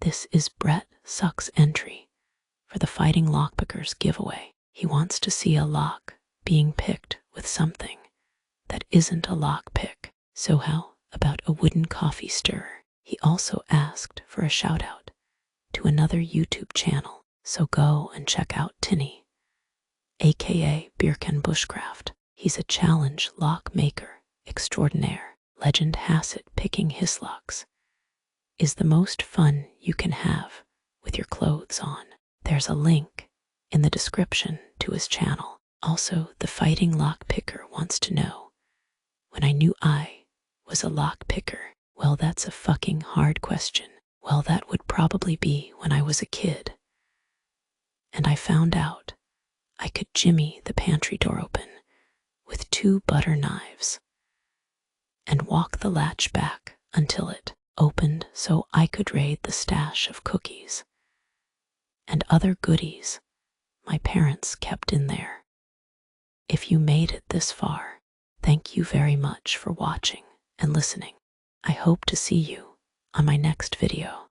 This is Brett Suck's entry for the Fighting Lockpickers giveaway. He wants to see a lock being picked with something that isn't a lock pick. So how about a wooden coffee stirrer? He also asked for a shout out to another YouTube channel, so go and check out Tinny, aka Birken Bushcraft. He's a challenge lock maker extraordinaire. Legend has it picking his locks is the most fun you can have with your clothes on. There's a link in the description to his channel. Also, the Fighting Lock Picker wants to know, when I knew I was a lock picker. Well, that's a fucking hard question. Well, that would probably be when I was a kid and I found out I could jimmy the pantry door open with 2 butter knives and walk the latch back until it opened so I could raid the stash of cookies and other goodies my parents kept in there. If you made it this far, thank you very much for watching and listening. I hope to see you on my next video.